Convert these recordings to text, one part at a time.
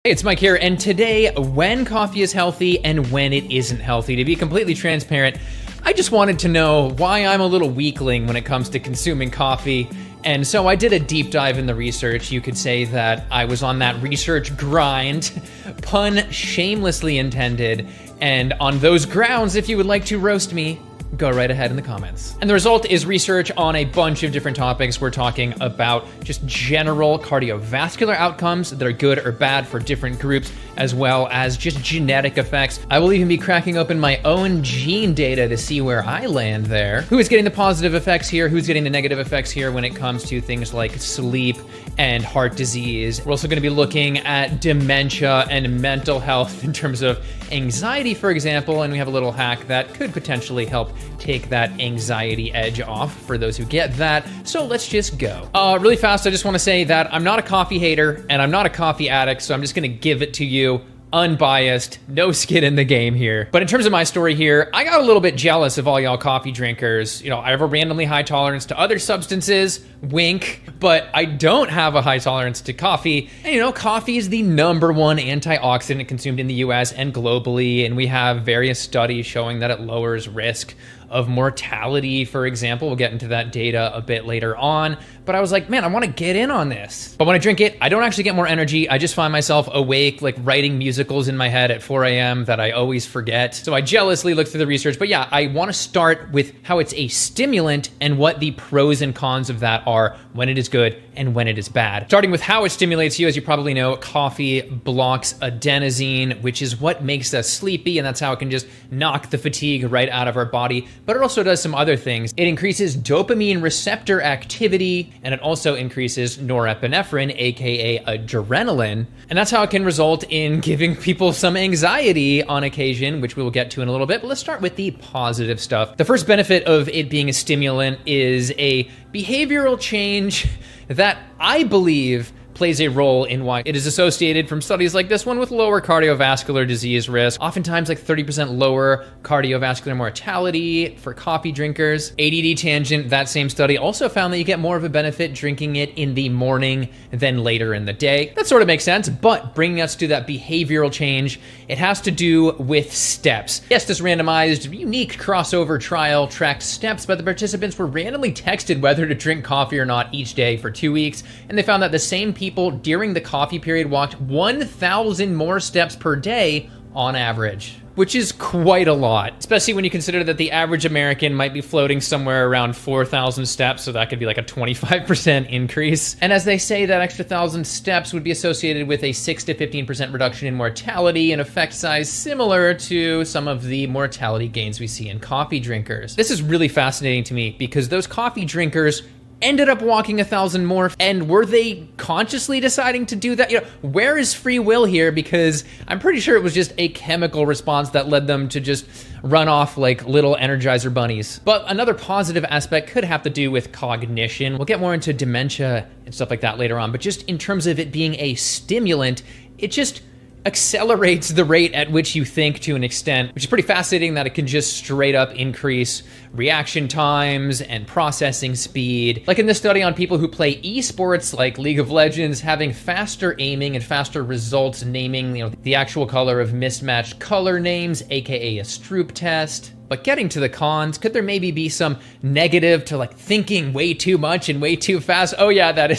Hey, it's Mike here, and today, when coffee is healthy and when it isn't healthy. To be completely transparent, I just wanted to know why I'm a little weakling when it comes to consuming coffee. And so I did a deep dive in the research. You could say that I was on that research grind, pun shamelessly intended. And on those grounds, if you would like to roast me, go right ahead in the comments. And the result is research on a bunch of different topics. We're talking about just general cardiovascular outcomes that are good or bad for different groups, as well as just genetic effects. I will even be cracking open my own gene data to see where I land there. Who is getting the positive effects here? Who's getting the negative effects here when it comes to things like sleep and heart disease? We're also going to be looking at dementia and mental health in terms of anxiety, for example, and we have a little hack that could potentially help take that anxiety edge off for those who get that. So let's just go. Really fast, I just want to say that I'm not a coffee hater and I'm not a coffee addict, so I'm just going to give it to you unbiased, no skin in the game here. But in terms of my story here, I got a little bit jealous of all y'all coffee drinkers. You know, I have a randomly high tolerance to other substances, wink, but I don't have a high tolerance to coffee. And you know, coffee is the #1 antioxidant consumed in the US and globally, and we have various studies showing that it lowers risk of mortality, for example. We'll get into that data a bit later on, but I was like, man, I want to get in on this. But when I drink it, I don't actually get more energy. I just find myself awake, like writing musicals in my head at 4 a.m. that I always forget. So I jealously look through the research, but yeah, I want to start with how it's a stimulant and what the pros and cons of that are when it is good and when it is bad. Starting with how it stimulates you, as you probably know, coffee blocks adenosine, which is what makes us sleepy, and that's how it can just knock the fatigue right out of our body. But it also does some other things. It increases dopamine receptor activity, and it also increases norepinephrine, aka adrenaline. And that's how it can result in giving people some anxiety on occasion, which we will get to in a little bit. But let's start with the positive stuff. The first benefit of it being a stimulant is a behavioral change that I believe plays a role in why it is associated from studies like this one with lower cardiovascular disease risk, oftentimes like 30% lower cardiovascular mortality for coffee drinkers. ADD tangent, that same study also found that you get more of a benefit drinking it in the morning than later in the day. That sort of makes sense, but bringing us to that behavioral change, it has to do with steps. Yes, this randomized, unique crossover trial tracked steps, but the participants were randomly texted whether to drink coffee or not each day for 2 weeks, and they found that the same people during the coffee period walked 1,000 more steps per day on average, which is quite a lot, especially when you consider that the average American might be floating somewhere around 4,000 steps, so that could be like a 25% increase. And as they say, that extra 1,000 steps would be associated with a 6 to 15% reduction in mortality, an effect size similar to some of the mortality gains we see in coffee drinkers. This is really fascinating to me because those coffee drinkers ended up walking 1,000 more, and were they consciously deciding to do that? You know, where is free will here? Because I'm pretty sure it was just a chemical response that led them to just run off like little Energizer bunnies. But another positive aspect could have to do with cognition. We'll get more into dementia and stuff like that later on, but just in terms of it being a stimulant, it just accelerates the rate at which you think to an extent, which is pretty fascinating that it can just straight up increase reaction times and processing speed. Like in this study on people who play esports like League of Legends, having faster aiming and faster results naming, you know, the actual color of mismatched color names, aka a Stroop test. But getting to the cons, could there maybe be some negative to like thinking way too much and way too fast? Oh yeah, that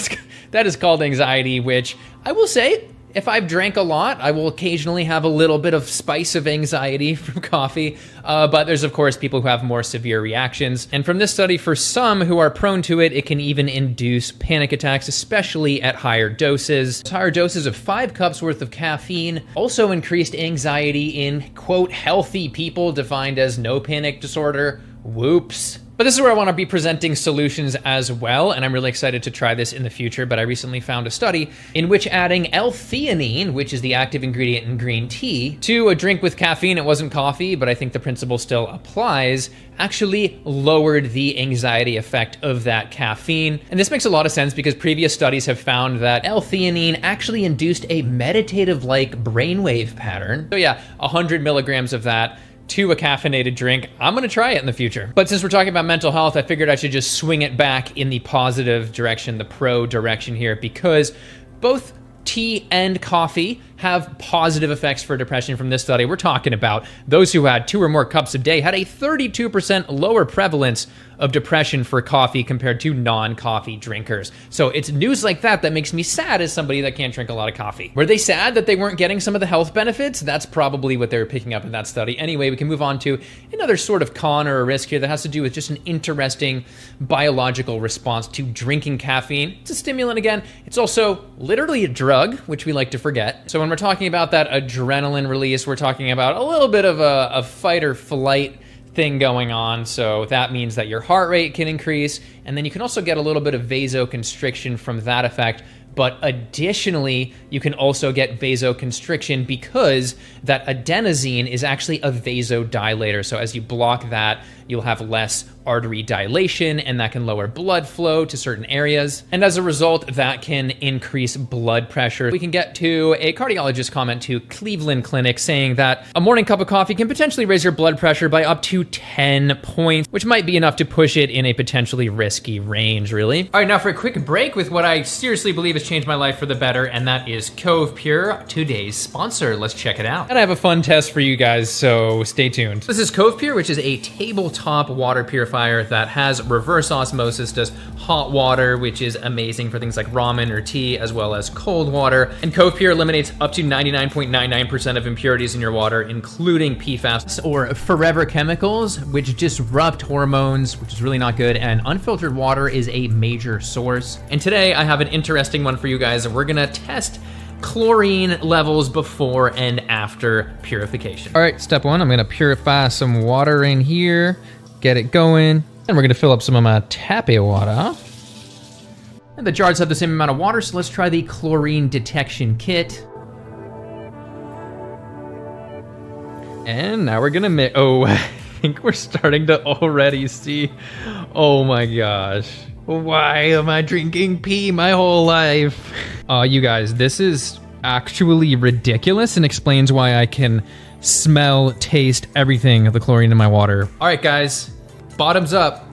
is called anxiety, which I will say, if I've drank a lot, I will occasionally have a little bit of spice of anxiety from coffee, but there's of course people who have more severe reactions. And from this study, for some who are prone to it, it can even induce panic attacks, especially at higher doses. Higher doses of 5 cups worth of caffeine also increased anxiety in, quote, healthy people, defined as no panic disorder. Whoops. But this is where I want to be presenting solutions as well, and I'm really excited to try this in the future, but I recently found a study in which adding L-theanine, which is the active ingredient in green tea, to a drink with caffeine, it wasn't coffee, but I think the principle still applies, actually lowered the anxiety effect of that caffeine. And this makes a lot of sense because previous studies have found that L-theanine actually induced a meditative-like brainwave pattern. So yeah, 100 milligrams of that to a caffeinated drink. I'm gonna try it in the future. But since we're talking about mental health, I figured I should just swing it back in the positive direction, the pro direction here, because both tea and coffee have positive effects for depression from this study. We're talking about those who had 2 or more cups a day had a 32% lower prevalence of depression for coffee compared to non-coffee drinkers. So it's news like that that makes me sad as somebody that can't drink a lot of coffee. Were they sad that they weren't getting some of the health benefits? That's probably what they were picking up in that study. Anyway, we can move on to another sort of con or a risk here that has to do with just an interesting biological response to drinking caffeine. It's a stimulant again. It's also literally a drug, which we like to forget. So when we're talking about that adrenaline release, we're talking about a little bit of a fight or flight thing going on. So that means that your heart rate can increase, and then you can also get a little bit of vasoconstriction from that effect. But additionally, you can also get vasoconstriction because that adenosine is actually a vasodilator. So as you block that, you'll have less artery dilation, and that can lower blood flow to certain areas. And as a result, that can increase blood pressure. We can get to a cardiologist comment to Cleveland Clinic saying that a morning cup of coffee can potentially raise your blood pressure by up to 10 points, which might be enough to push it in a potentially risky range, really. All right, now for a quick break with what I seriously believe has changed my life for the better, and that is Cove Pure, today's sponsor. Let's check it out. And I have a fun test for you guys, so stay tuned. This is Cove Pure, which is a tabletop water purifier that has reverse osmosis, does hot water, which is amazing for things like ramen or tea, as well as cold water. And Cove Pure eliminates up to 99.99% of impurities in your water, including PFAS or forever chemicals, which disrupt hormones, which is really not good. And unfiltered water is a major source. And today I have an interesting one for you guys. We're gonna test chlorine levels before and after purification. All right, step 1, I'm gonna purify some water in here, get it going, and we're gonna fill up some of my tappy water. And the jars have the same amount of water, so let's try the chlorine detection kit. And now we're gonna I think we're starting to already see, oh my gosh. Why am I drinking pee my whole life? You guys, this is actually ridiculous and explains why I can smell, taste everything of the chlorine in my water. All right, guys, bottoms up.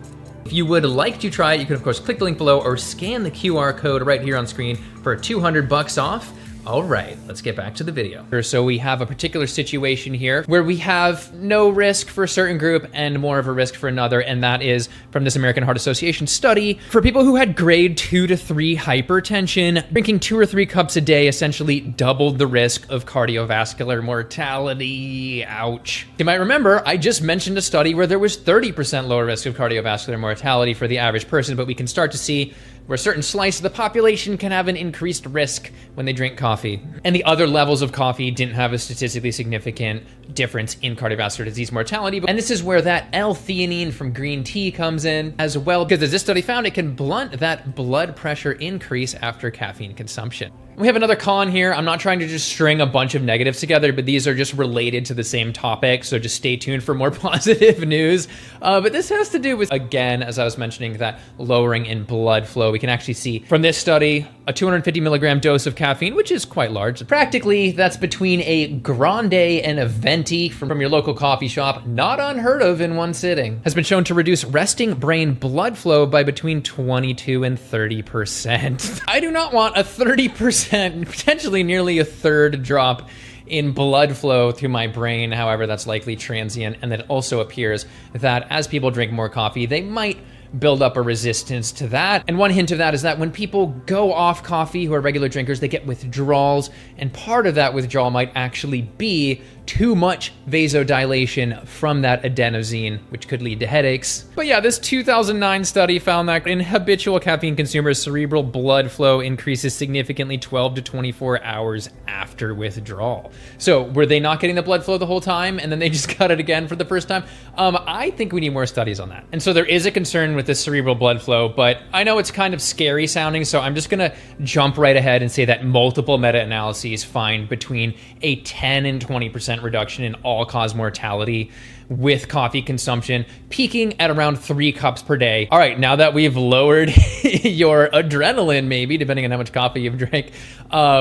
If you would like to try it, you can of course click the link below or scan the QR code right here on screen for $200 off. All right, let's get back to the video. So we have a particular situation here where we have no risk for a certain group and more of a risk for another, and that is from this American Heart Association study. For people who had grade 2 to 3 hypertension, drinking 2 or 3 cups a day essentially doubled the risk of cardiovascular mortality. Ouch. You might remember, I just mentioned a study where there was 30% lower risk of cardiovascular mortality for the average person, but we can start to see where a certain slice of the population can have an increased risk when they drink coffee. And the other levels of coffee didn't have a statistically significant difference in cardiovascular disease mortality. And this is where that L-theanine from green tea comes in as well, because as this study found, it can blunt that blood pressure increase after caffeine consumption. We have another con here. I'm not trying to just string a bunch of negatives together, but these are just related to the same topic, so just stay tuned for more positive news. But this has to do with, again, as I was mentioning, that lowering in blood flow. We can actually see from this study, a 250 milligram dose of caffeine, which is quite large. Practically, that's between a grande and a venti from your local coffee shop, not unheard of in one sitting, has been shown to reduce resting brain blood flow by between 22 and 30%. I do not want a 30%, potentially nearly a third drop in blood flow to my brain. However, that's likely transient, and it also appears that as people drink more coffee, they might build up a resistance to that. And one hint of that is that when people go off coffee who are regular drinkers, they get withdrawals, and part of that withdrawal might actually be too much vasodilation from that adenosine, which could lead to headaches. But yeah, this 2009 study found that in habitual caffeine consumers, cerebral blood flow increases significantly 12 to 24 hours after withdrawal. So were they not getting the blood flow the whole time and then they just got it again for the first time? I think we need more studies on that. And so there is a concern with this cerebral blood flow, but I know it's kind of scary sounding, so I'm just gonna jump right ahead and say that multiple meta-analyses find between a 10 and 20% reduction in all-cause mortality with coffee consumption, peaking at around 3 cups per day. All right, now that we've lowered your adrenaline, maybe, depending on how much coffee you've drank,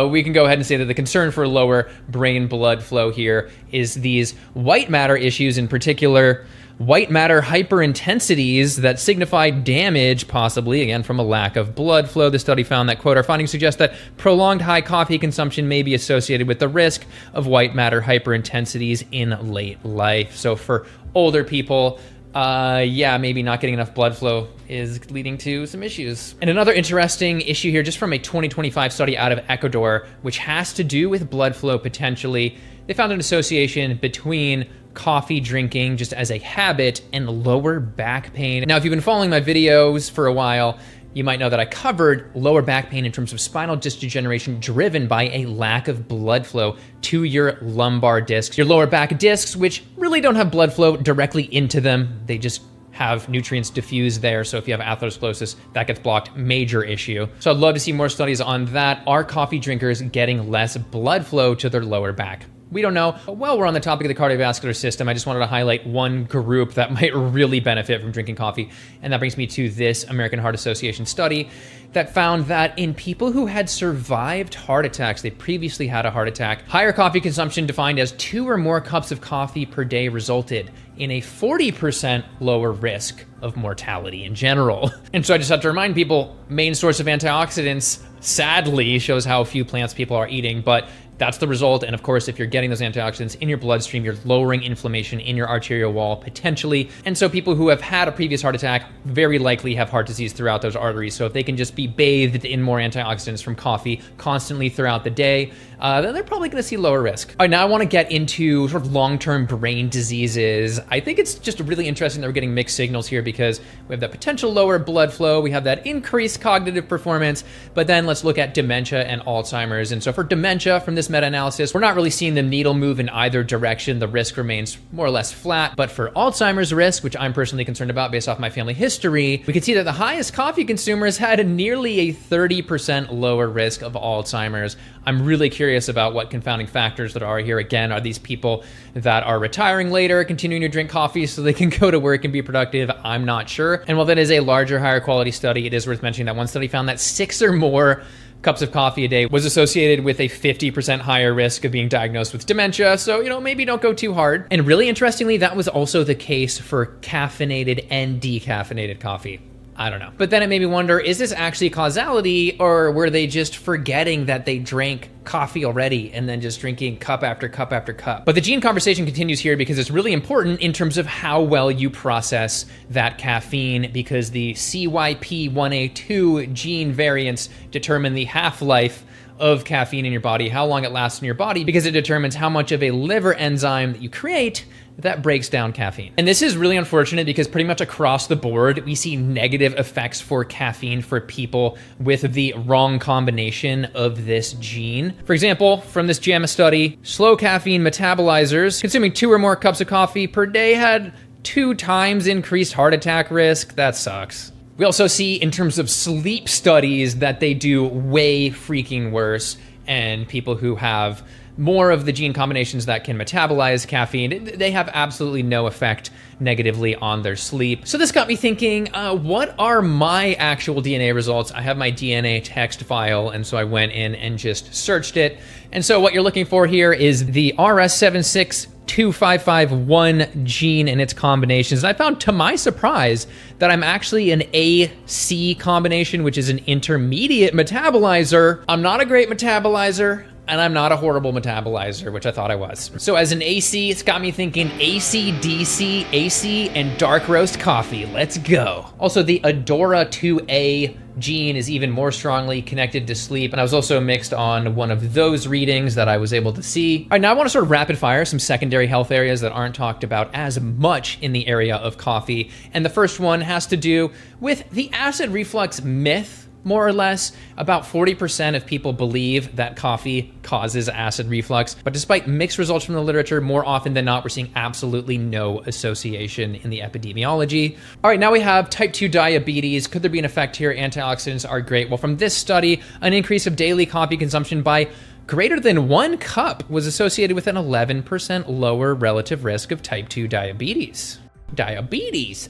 we can go ahead and say that the concern for lower brain blood flow here is these white matter issues in particular. white matter hyperintensities that signify damage, possibly, again, from a lack of blood flow. The study found that, quote, our findings suggest that prolonged high coffee consumption may be associated with the risk of white matter hyperintensities in late life. So for older people, maybe not getting enough blood flow is leading to some issues. And another interesting issue here, just from a 2025 study out of Ecuador, which has to do with blood flow potentially, they found an association between coffee drinking just as a habit and lower back pain. Now, if you've been following my videos for a while, you might know that I covered lower back pain in terms of spinal disc degeneration driven by a lack of blood flow to your lumbar discs. Your lower back discs, which really don't have blood flow directly into them, they just have nutrients diffuse there. So if you have atherosclerosis, that gets blocked, major issue. So I'd love to see more studies on that. Are coffee drinkers getting less blood flow to their lower back? We don't know. But while we're on the topic of the cardiovascular system, I just wanted to highlight one group that might really benefit from drinking coffee. And that brings me to this American Heart Association study that found that in people who had survived heart attacks, they previously had a heart attack, higher coffee consumption defined as 2 or more cups of coffee per day resulted in a 40% lower risk of mortality in general. And so I just have to remind people, main source of antioxidants, sadly, shows how few plants people are eating, but that's the result. And of course, if you're getting those antioxidants in your bloodstream, you're lowering inflammation in your arterial wall potentially. And so people who have had a previous heart attack very likely have heart disease throughout those arteries. So if they can just be bathed in more antioxidants from coffee constantly throughout the day, then they're probably going to see lower risk. All right, now I want to get into sort of long-term brain diseases. I think it's just really interesting that we're getting mixed signals here because we have that potential lower blood flow, we have that increased cognitive performance, but then let's look at dementia and Alzheimer's. And so for dementia, from this meta-analysis, we're not really seeing the needle move in either direction. The risk remains more or less flat. But for Alzheimer's risk, which I'm personally concerned about based off my family history, we can see that the highest coffee consumers had a nearly a 30% lower risk of Alzheimer's. I'm really curious about what confounding factors there are here. Again, are these people that are retiring later, continuing to drink coffee so they can go to work and be productive? I'm not sure. And while that is a larger, higher quality study, it is worth mentioning that one study found that 6 or more cups of coffee a day was associated with a 50% higher risk of being diagnosed with dementia. So, maybe don't go too hard. And really interestingly, that was also the case for caffeinated and decaffeinated coffee. I don't know. But then it made me wonder, is this actually causality, or were they just forgetting that they drank coffee already and then just drinking cup after cup after cup? But the gene conversation continues here because it's really important in terms of how well you process that caffeine, because the CYP1A2 gene variants determine the half-life of caffeine in your body, how long it lasts in your body, because it determines how much of a liver enzyme that you create that breaks down caffeine. And this is really unfortunate because pretty much across the board, we see negative effects for caffeine for people with the wrong combination of this gene. For example, from this JAMA study, slow caffeine metabolizers consuming 2 or more cups of coffee per day had 2 times increased heart attack risk. That sucks. We also see in terms of sleep studies that they do way freaking worse, and people who have more of the gene combinations that can metabolize caffeine, they have absolutely no effect negatively on their sleep. So this got me thinking, what are my actual DNA results? I have my DNA text file, and so I went in and just searched it. And so what you're looking for here is the RS7625551 gene and its combinations. And I found, to my surprise, that I'm actually an AC combination, which is an intermediate metabolizer. I'm not a great metabolizer, and I'm not a horrible metabolizer, which I thought I was. So as an AC, it's got me thinking AC, DC, AC, and dark roast coffee. Let's go. Also, the ADORA2A gene is even more strongly connected to sleep, and I was also mixed on one of those readings that I was able to see. All right, now I want to sort of rapid fire some secondary health areas that aren't talked about as much in the area of coffee. And the first one has to do with the acid reflux myth. More or less, about 40% of people believe that coffee causes acid reflux. But despite mixed results from the literature, more often than not, we're seeing absolutely no association in the epidemiology. All right, now we have type 2 diabetes. Could there be an effect here? Antioxidants are great. Well, from this study, an increase of daily coffee consumption by greater than 1 cup was associated with an 11% lower relative risk of type 2 diabetes.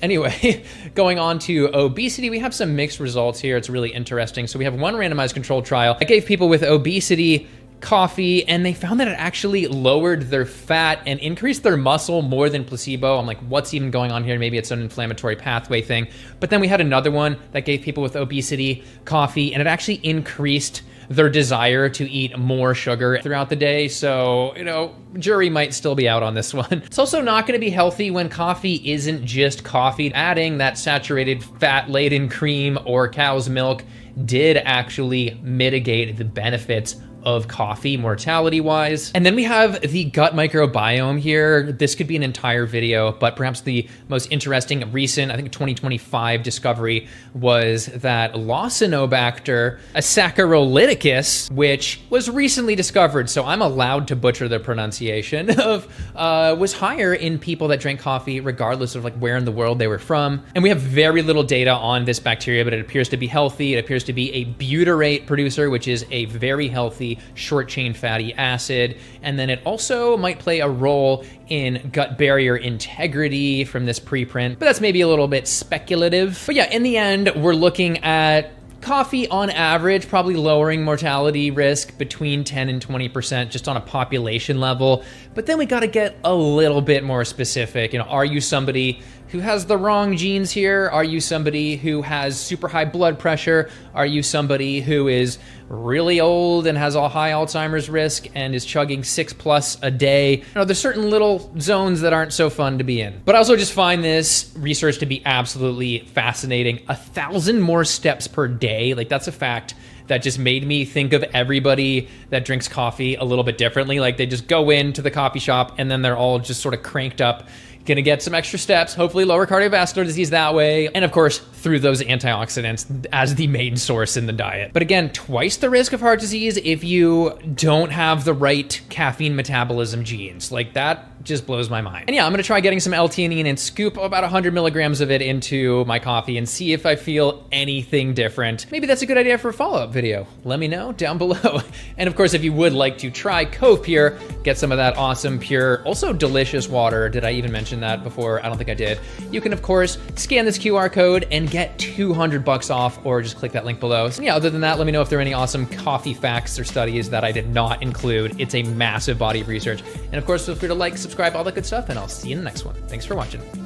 Anyway, going on to obesity, we have some mixed results here. It's really interesting. So we have one randomized controlled trial that gave people with obesity coffee, and they found that it actually lowered their fat and increased their muscle more than placebo. I'm like, what's even going on here? Maybe it's an inflammatory pathway thing. But then we had another one that gave people with obesity coffee, and it actually increased their desire to eat more sugar throughout the day. So, jury might still be out on this one. It's also not going to be healthy when coffee isn't just coffee. Adding that saturated fat-laden cream or cow's milk did actually mitigate the benefits of coffee mortality-wise. And then we have the gut microbiome here. This could be an entire video, but perhaps the most interesting recent, I think 2025 discovery was that Lawsonobacter saccharolyticus, which was recently discovered, so I'm allowed to butcher the pronunciation of, was higher in people that drank coffee regardless of like where in the world they were from. And we have very little data on this bacteria, but it appears to be healthy. It appears to be a butyrate producer, which is a very healthy short chain fatty acid. And then it also might play a role in gut barrier integrity from this preprint, but that's maybe a little bit speculative. But yeah, in the end, we're looking at coffee on average, probably lowering mortality risk between 10 and 20% just on a population level. But then we got to get a little bit more specific. Are you somebody who has the wrong genes here? Are you somebody who has super high blood pressure? Are you somebody who is really old and has a high Alzheimer's risk and is chugging 6+ a day? There's certain little zones that aren't so fun to be in. But I also just find this research to be absolutely fascinating. 1,000 more steps per day, like that's a fact that just made me think of everybody that drinks coffee a little bit differently. Like they just go into the coffee shop and then they're all just sort of cranked up, gonna get some extra steps, hopefully lower cardiovascular disease that way, and of course through those antioxidants as the main source in the diet. But again, twice the risk of heart disease if you don't have the right caffeine metabolism genes. Like that just blows my mind. And yeah, I'm gonna try getting some L-theanine and scoop about 100 milligrams of it into my coffee and see if I feel anything different. Maybe that's a good idea for a follow-up video. Let me know down below. And of course, if you would like to try Cove Pure, get some of that awesome, pure, also delicious water. Did I even mention that before? I don't think I did. You can of course scan this QR code and get $200 off, or just click that link below. So yeah, other than that, let me know if there are any awesome coffee facts or studies that I did not include. It's a massive body of research. And of course, feel free to like, subscribe, all that good stuff, and I'll see you in the next one. Thanks for watching.